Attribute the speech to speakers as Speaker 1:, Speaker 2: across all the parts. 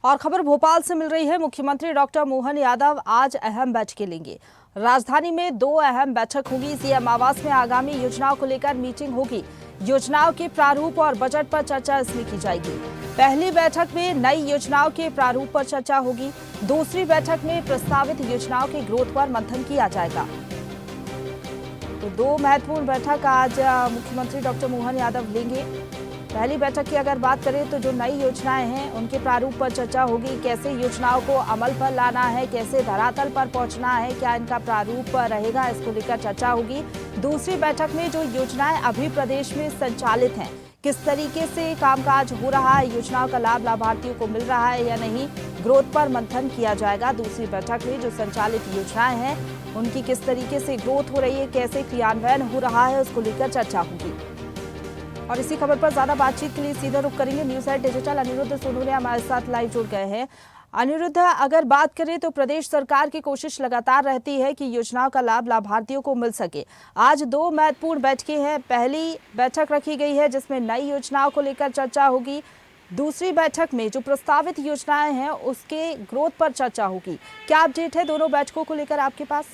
Speaker 1: और खबर भोपाल से मिल रही है। मुख्यमंत्री डॉक्टर मोहन यादव आज अहम बैठकें लेंगे। राजधानी में 2 अहम बैठक होगी। सीएम आवास में आगामी योजनाओं को लेकर मीटिंग होगी। योजनाओं के प्रारूप और बजट पर चर्चा इसमें की जाएगी। पहली बैठक में नई योजनाओं के प्रारूप पर चर्चा होगी। दूसरी बैठक में प्रस्तावित योजनाओं के ग्रोथ पर मंथन किया जाएगा। तो 2 महत्वपूर्ण बैठक आज मुख्यमंत्री डॉक्टर मोहन यादव लेंगे। पहली बैठक की अगर बात करें तो जो नई योजनाएं हैं उनके प्रारूप पर चर्चा होगी। कैसे योजनाओं को अमल पर लाना है, कैसे धरातल पर पहुंचना है, क्या इनका प्रारूप रहेगा, इसको लेकर चर्चा होगी। दूसरी बैठक में जो योजनाएं अभी प्रदेश में संचालित हैं, किस तरीके से कामकाज हो रहा है, योजनाओं का लाभ लाभार्थियों को मिल रहा है या नहीं, ग्रोथ पर मंथन किया जाएगा। दूसरी बैठक में जो संचालित योजनाएं हैं उनकी किस तरीके से ग्रोथ हो रही है, कैसे क्रियान्वयन हो रहा है, उसको लेकर चर्चा होगी। और इसी खबर पर ज्यादा बातचीत के लिए सीधा रुख करेंगे news at digital. Anirudh Sonu ने हमारे साथ लाइव जुड़ गए हैं। अनिरुद्ध, अगर बात करें तो प्रदेश सरकार की कोशिश लगातार रहती है कि योजनाओं का लाभ लाभार्थियों को मिल सके। आज 2 महत्वपूर्ण बैठकें हैं। पहली बैठक रखी गई है जिसमें नई योजनाओं को लेकर चर्चा होगी। दूसरी बैठक में जो प्रस्तावित योजनाएं हैं उसके ग्रोथ पर चर्चा होगी। क्या अपडेट है दोनों बैठकों को लेकर आपके पास?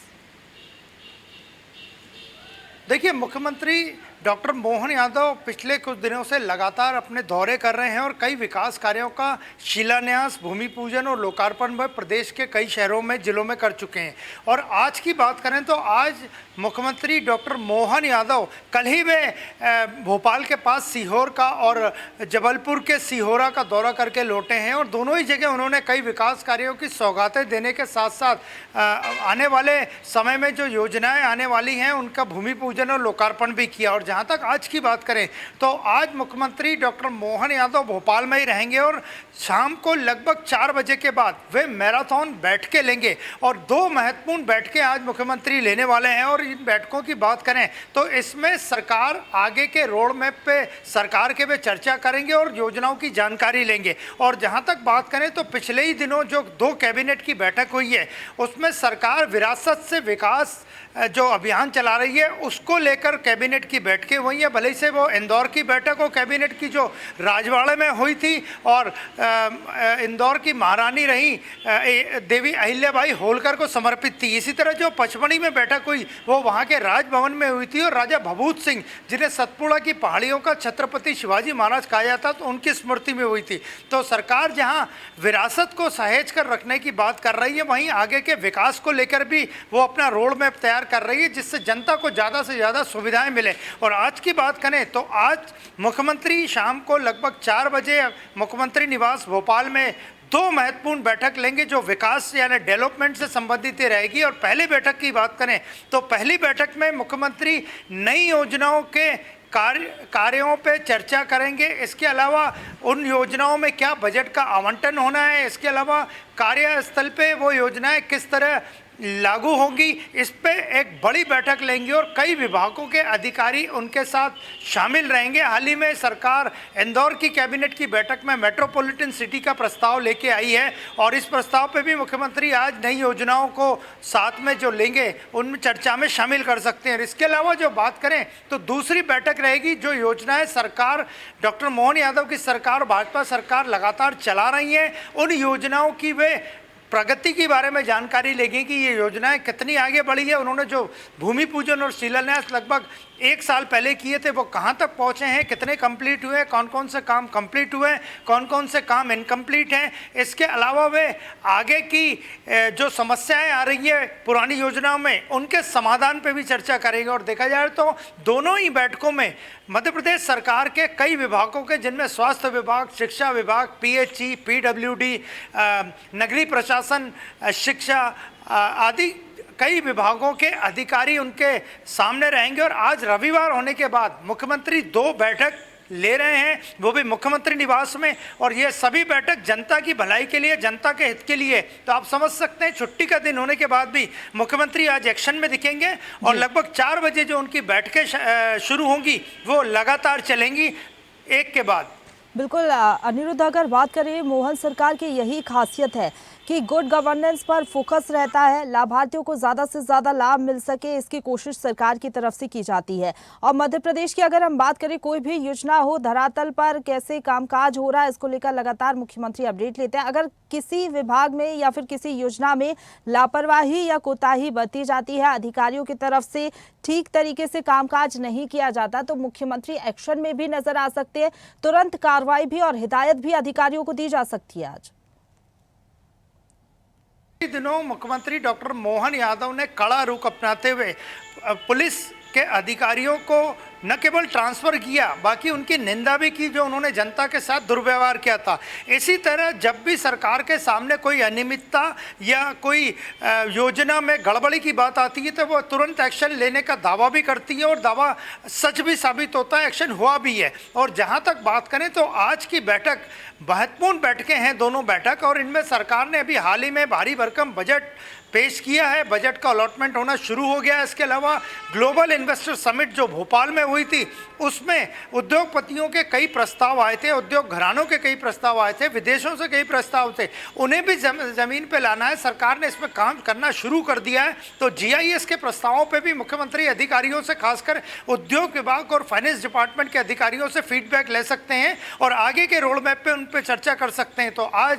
Speaker 2: देखिए, मुख्यमंत्री डॉक्टर मोहन यादव पिछले कुछ दिनों से लगातार अपने दौरे कर रहे हैं और कई विकास कार्यों का शिलान्यास, भूमि पूजन और लोकार्पण में प्रदेश के कई शहरों में, जिलों में कर चुके हैं। और आज की बात करें तो आज मुख्यमंत्री डॉक्टर मोहन यादव कल ही वे भोपाल के पास सीहोर का और जबलपुर के सिहोरा का दौरा करके लौटे हैं और दोनों ही जगह उन्होंने कई विकास कार्यों की सौगातें देने के साथ साथ आने वाले समय में जो योजनाएं आने वाली हैं उनका भूमि पूजन और लोकार्पण भी किया। और जहां तक आज की बात करें तो आज मुख्यमंत्री डॉक्टर मोहन यादव भोपाल में ही रहेंगे और शाम को लगभग 4 बजे के बाद वे मैराथन बैठकें लेंगे और 2 महत्वपूर्ण बैठकें आज मुख्यमंत्री लेने वाले हैं। और इन बैठकों की बात करें तो इसमें सरकार आगे के रोड मैप पे सरकार के वे चर्चा करेंगे और योजनाओं की जानकारी लेंगे। और जहां तक बात करें तो पिछले ही दिनों जो 2 कैबिनेट की बैठक हुई है उसमें सरकार विरासत से विकास जो अभियान चला रही है उसको लेकर कैबिनेट की बैठकें हुई है। भले से वो इंदौर की बैठक हो कैबिनेट की जो राजवाड़े में हुई थी और इंदौर की महारानी रही देवी अहिल्याबाई होलकर को समर्पित थी। इसी तरह जो पचमढ़ी में बैठक हुई वो वहाँ के राजभवन में हुई थी और राजा भभूत सिंह जिन्हें सतपुड़ा की पहाड़ियों का छत्रपति शिवाजी महाराज कहा जाता तो उनकी स्मृति में हुई थी। तो सरकार जहाँ विरासत को सहेज कर रखने की बात कर रही है वहीं आगे के विकास को लेकर भी वो अपना रोड मैप तैयार कर रही है जिससे जनता को ज़्यादा से ज़्यादा सुविधाएं मिले। और आज की बात करें तो आज मुख्यमंत्री शाम को लगभग 4 बजे मुख्यमंत्री निवास भोपाल में 2 महत्वपूर्ण बैठक लेंगे जो विकास यानी डेवलपमेंट से संबंधित रहेगी। और पहली बैठक की बात करें तो पहली बैठक में मुख्यमंत्री नई योजनाओं के कार्यों पे चर्चा करेंगे। इसके अलावा उन योजनाओं में क्या बजट का आवंटन होना है, इसके अलावा कार्यस्थल पे वो योजनाएं किस तरह लागू होंगी, इस पे एक बड़ी बैठक लेंगे और कई विभागों के अधिकारी उनके साथ शामिल रहेंगे। हाल ही में सरकार इंदौर की कैबिनेट की बैठक में मेट्रोपॉलिटन सिटी का प्रस्ताव लेके आई है और इस प्रस्ताव पे भी मुख्यमंत्री आज नई योजनाओं को साथ में जो लेंगे उनमें चर्चा में शामिल कर सकते हैं। इसके अलावा जो बात करें तो दूसरी बैठक रहेगी जो योजनाएं सरकार डॉक्टर मोहन यादव की सरकार, भाजपा सरकार लगातार चला रही हैं उन योजनाओं की वे प्रगति के बारे में जानकारी लेंगे कि ये योजनाएं कितनी आगे बढ़ी है। उन्होंने जो भूमि पूजन और शिलान्यास लगभग 1 साल पहले किए थे वो कहां तक पहुंचे हैं, कितने कंप्लीट हुए, कौन कौन से काम कंप्लीट हुए, कौन कौन से काम इनकम्प्लीट हैं। इसके अलावा वे आगे की जो समस्याएं आ रही है पुरानी योजनाओं में उनके समाधान पे भी चर्चा करेंगे। और देखा जाए तो दोनों ही बैठकों में मध्य प्रदेश सरकार के कई विभागों के जिनमें स्वास्थ्य विभाग, शिक्षा विभाग, पीएचई, पीडब्ल्यूडी, नगरीय प्रशासन, शिक्षा आदि कई विभागों के अधिकारी उनके सामने रहेंगे। और आज रविवार होने के बाद मुख्यमंत्री 2 बैठक ले रहे हैं वो भी मुख्यमंत्री निवास में और ये सभी बैठक जनता की भलाई के लिए, जनता के हित के लिए। तो आप समझ सकते हैं छुट्टी का दिन होने के बाद भी मुख्यमंत्री आज एक्शन में दिखेंगे और लगभग 4 बजे जो उनकी बैठकें शुरू होंगी वो लगातार चलेंगी एक के बाद।
Speaker 1: बिल्कुल अनिरुद्ध, अगर बात करें, मोहन सरकार की यही खासियत है कि गुड गवर्नेंस पर फोकस रहता है। लाभार्थियों को ज़्यादा से ज़्यादा लाभ मिल सके, इसकी कोशिश सरकार की तरफ से की जाती है। और मध्य प्रदेश की अगर हम बात करें, कोई भी योजना हो, धरातल पर कैसे कामकाज हो रहा है, इसको लेकर लगातार मुख्यमंत्री अपडेट लेते हैं। अगर किसी विभाग में या फिर किसी योजना में लापरवाही या कोताही बरती जाती है, अधिकारियों की तरफ से ठीक तरीके से कामकाज नहीं किया जाता, तो मुख्यमंत्री एक्शन में भी नजर आ सकते हैं। तुरंत कार्रवाई भी और हिदायत भी अधिकारियों को दी जा सकती है। आज
Speaker 2: दिनों मुख्यमंत्री डॉक्टर मोहन यादव ने कड़ा रुख अपनाते हुए पुलिस के अधिकारियों को न केवल ट्रांसफर किया, बाकी उनकी निंदा भी की जो उन्होंने जनता के साथ दुर्व्यवहार किया था। इसी तरह जब भी सरकार के सामने कोई अनियमितता या कोई योजना में गड़बड़ी की बात आती है तो वो तुरंत एक्शन लेने का दावा भी करती है और दावा सच भी साबित होता है, एक्शन हुआ भी है। और जहां तक बात करें तो आज की बैठक महत्वपूर्ण बैठकें हैं, दोनों बैठक, और इनमें सरकार ने अभी हाल ही में भारी भरकम बजट पेश किया है। बजट का अलॉटमेंट होना शुरू हो गया है। इसके अलावा ग्लोबल इन्वेस्टर समिट जो भोपाल में हुई थी, उसमें उद्योगपतियों के कई प्रस्ताव आए थे, उद्योग घरानों के कई प्रस्ताव आए थे, विदेशों से कई प्रस्ताव थे, उन्हें भी ज़मीन पे लाना है। सरकार ने इसमें काम करना शुरू कर दिया है। तो GIS के प्रस्तावों पे भी मुख्यमंत्री अधिकारियों से, खासकर उद्योग विभाग और फाइनेंस डिपार्टमेंट के अधिकारियों से फीडबैक ले सकते हैं और आगे के रोड मैप पे उन पर चर्चा कर सकते हैं। तो आज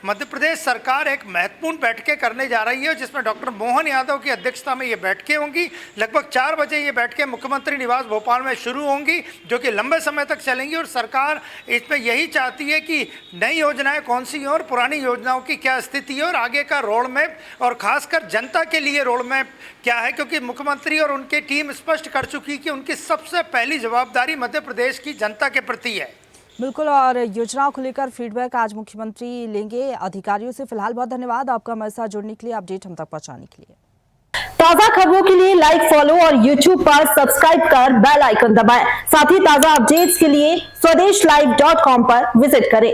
Speaker 2: मध्य प्रदेश सरकार एक महत्वपूर्ण बैठकें करने जा रही है, जिसमें डॉक्टर मोहन यादव की अध्यक्षता में ये बैठकें होंगी। लगभग 4 बजे ये बैठकें मुख्यमंत्री निवास भोपाल में शुरू होंगी, जो कि लंबे समय तक चलेंगी। और सरकार इसमें यही चाहती है कि नई योजनाएं कौन सी हैं और पुरानी योजनाओं की क्या स्थिति है और आगे का रोड मैप, और खासकर जनता के लिए रोड मैप क्या है, क्योंकि मुख्यमंत्री और उनकी टीम स्पष्ट कर चुकी कि उनकी सबसे पहली जवाबदारी मध्य प्रदेश की जनता के प्रति है।
Speaker 1: बिल्कुल, और योजनाओं को लेकर फीडबैक आज मुख्यमंत्री लेंगे अधिकारियों से। फिलहाल बहुत धन्यवाद आपका हमारे साथ जुड़ने के लिए, अपडेट हम तक पहुंचाने के लिए।
Speaker 3: ताजा खबरों के लिए लाइक, फॉलो और YouTube पर सब्सक्राइब कर बेल आइकन दबाएं। साथ ही ताजा अपडेट्स के लिए swedeshlive.com पर विजिट करें।